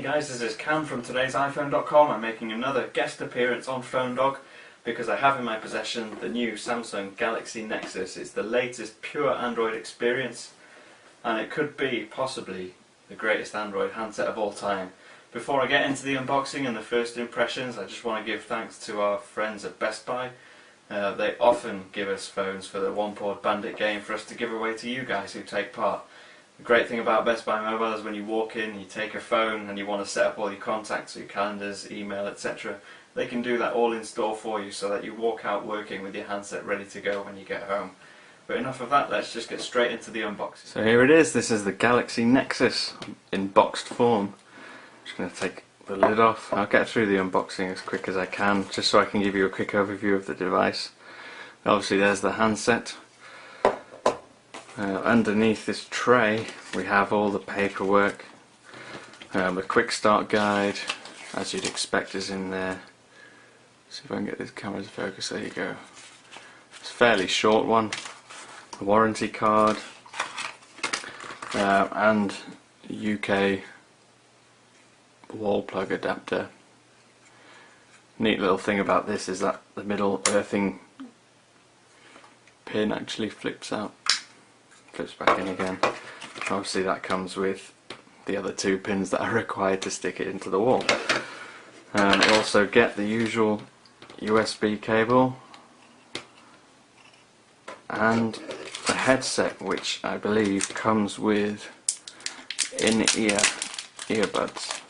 Hey guys, this is Cam from today's iPhone.com. I'm making another guest appearance on Phone Dog because I have in my possession the new Samsung Galaxy Nexus. It's the latest pure Android experience and it could be possibly the greatest Android handset of all time. Before I get into the unboxing and the first impressions, I just want to give thanks to our friends at Best Buy. They often give us phones for the one-port bandit game for us to give away to you guys who take part. The great thing about Best Buy Mobile is when you walk in, you take a phone and you want to set up all your contacts, your calendars, email, etc. They can do that all in store for you so that you walk out working with your handset ready to go when you get home. But enough of that, let's just get straight into the unboxing. So here it is, this is the Galaxy Nexus in boxed form. I'm just going to take the lid off. I'll get through the unboxing as quick as I can, just so I can give you a quick overview of the device. Obviously there's the handset. Underneath this tray we have all the paperwork. The quick start guide, as you'd expect, is in there. See if I can get this camera to focus. There you go. It's a fairly short one. A warranty card and UK wall plug adapter. Neat little thing about this is that the middle earthing pin actually flips out. Flips back in again. Obviously that comes with the other two pins that are required to stick it into the wall. You also get the usual USB cable and a headset, which I believe comes with in-ear earbuds.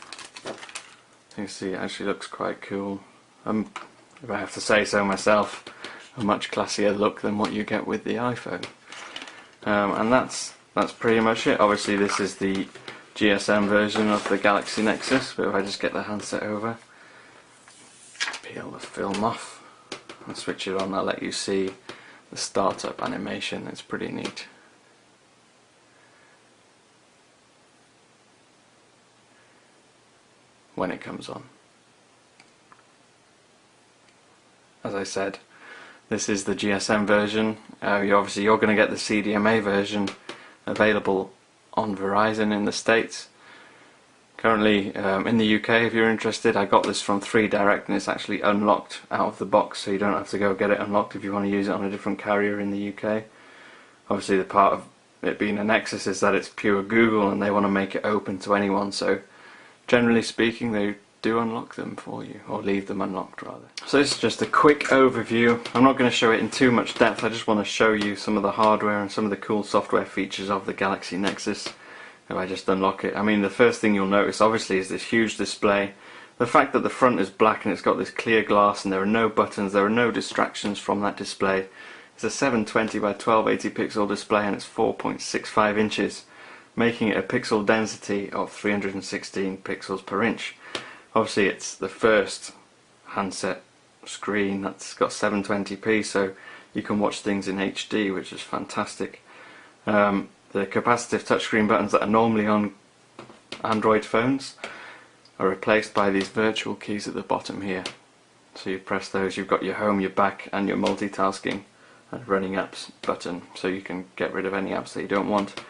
You see, it actually looks quite cool. If I have to say so myself, a much classier look than what you get with the iPhone. And that's pretty much it. Obviously this is the GSM version of the Galaxy Nexus, but if I just get the handset over, peel the film off and switch it on, I'll let you see the startup animation. It's pretty neat. When it comes on. As I said, this is the GSM version. You're going to get the CDMA version available on Verizon in the States. Currently in the UK, if you're interested, I got this from 3 Direct and it's actually unlocked out of the box, so you don't have to go get it unlocked if you want to use it on a different carrier in the UK. Obviously the part of it being a Nexus is that it's pure Google and they want to make it open to anyone, so generally speaking they do unlock them for you, or leave them unlocked rather. So this is just a quick overview. I'm not going to show it in too much depth, I just want to show you some of the hardware and some of the cool software features of the Galaxy Nexus. If I just unlock it, I mean, the first thing you'll notice obviously is this huge display. The fact that the front is black and it's got this clear glass and there are no buttons, there are no distractions from that display. It's a 720 by 1280 pixel display and it's 4.65 inches, making it a pixel density of 316 pixels per inch. Obviously it's the first handset screen that's got 720p, so you can watch things in HD, which is fantastic. The capacitive touchscreen buttons that are normally on Android phones are replaced by these virtual keys at the bottom here. So you press those, you've got your home, your back and your multitasking and running apps button, so you can get rid of any apps that you don't want.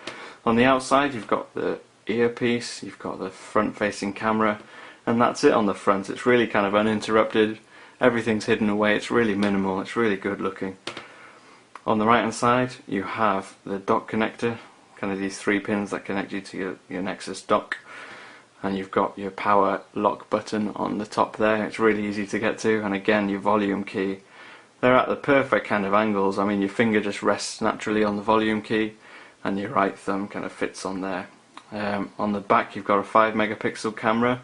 On the outside you've got the earpiece, you've got the front facing camera, and that's it on the front. It's really kind of uninterrupted, everything's hidden away, it's really minimal, it's really good looking. On the right hand side you have the dock connector, kind of these 3 pins that connect you to your Nexus dock, and you've got your power lock button on the top there. It's really easy to get to, and again your volume key. They're at the perfect kind of angles. I mean, your finger just rests naturally on the volume key and your right thumb kind of fits on there. On the back you've got a 5 megapixel camera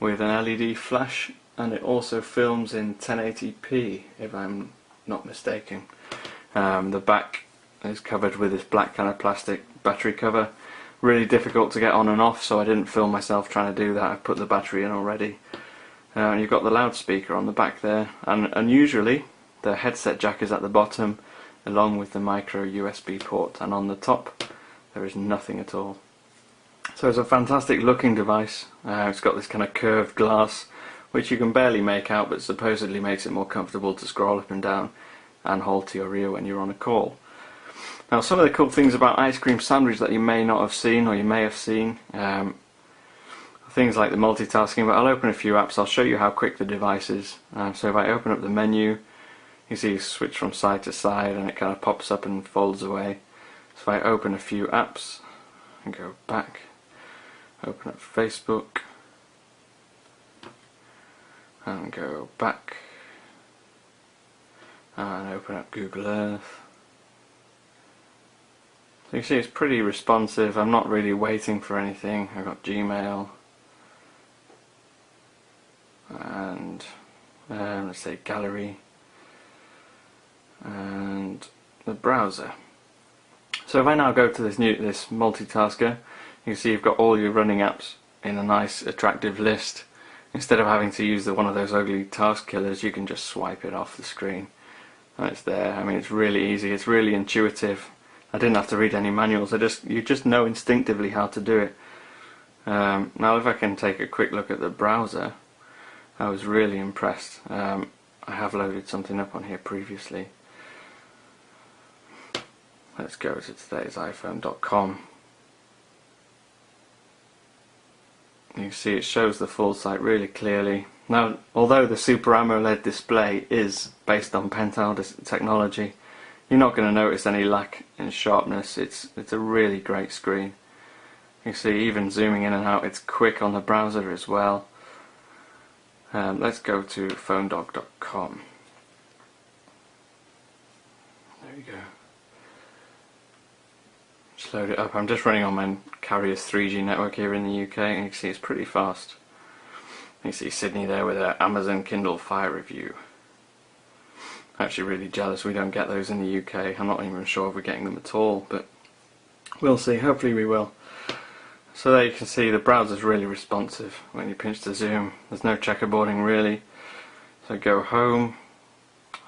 with an LED flash, and it also films in 1080p if I'm not mistaken. The back is covered with this black kind of plastic battery cover. Really difficult to get on and off, so I didn't film myself trying to do that. I've put the battery in already. And you've got the loudspeaker on the back there, and unusually the headset jack is at the bottom along with the micro USB port, and on the top there is nothing at all. So it's a fantastic looking device. It's got this kind of curved glass which you can barely make out, but supposedly makes it more comfortable to scroll up and down and hold to your ear when you're on a call. Now, some of the cool things about Ice Cream Sandwich that you may not have seen, or you may have seen, I things like the multitasking, but I'll open a few apps. I'll show you how quick the device is. So if I open up the menu, you see you switch from side to side and it kind of pops up and folds away. So if I open a few apps and go back, open up Facebook and go back and open up Google Earth. So you see it's pretty responsive. I'm not really waiting for anything. I've got Gmail and let's say gallery and the browser. So if I now go to this multitasker, you can see you've got all your running apps in a nice attractive list. Instead of having to use one of those ugly task killers, you can just swipe it off the screen and it's there. I mean, it's really easy, it's really intuitive. I didn't have to read any manuals, you just know instinctively how to do it. Now if I can take a quick look at the browser, I was really impressed. I have loaded something up on here previously. Let's go to today's iPhone.com. You can see it shows the full site really clearly. Now, although the Super AMOLED display is based on Pentel technology, you're not going to notice any lack in sharpness. It's a really great screen. You can see even zooming in and out, it's quick on the browser as well. Let's go to phonedog.com. There we go. Just load it up. I'm just running on my carrier's 3G network here in the UK, and you can see it's pretty fast. You see Sydney there with her Amazon Kindle Fire review. Actually really jealous we don't get those in the UK. I'm not even sure if we're getting them at all, but we'll see. Hopefully we will. So there you can see the browser's really responsive when you pinch to zoom. There's no checkerboarding really. So go home.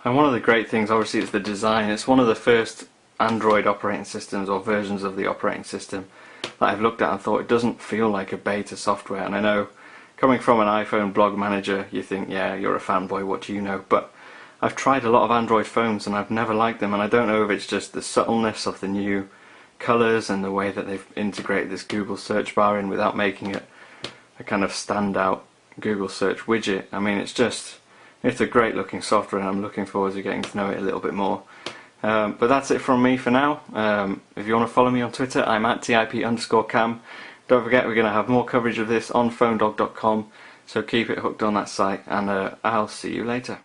And one of the great things obviously is the design. It's one of the first Android operating systems or versions of the operating system that I've looked at and thought it doesn't feel like a beta software. And I know coming from an iPhone blog manager you think, yeah, you're a fanboy, what do you know? But I've tried a lot of Android phones and I've never liked them, and I don't know if it's just the subtleness of the new colours and the way that they've integrated this Google search bar in without making it a kind of standout Google search widget. I mean, it's a great looking software and I'm looking forward to getting to know it a little bit more. But that's it from me for now. If you want to follow me on Twitter, I'm at TIP_cam. Don't forget, we're going to have more coverage of this on phonedog.com, so keep it hooked on that site, and I'll see you later.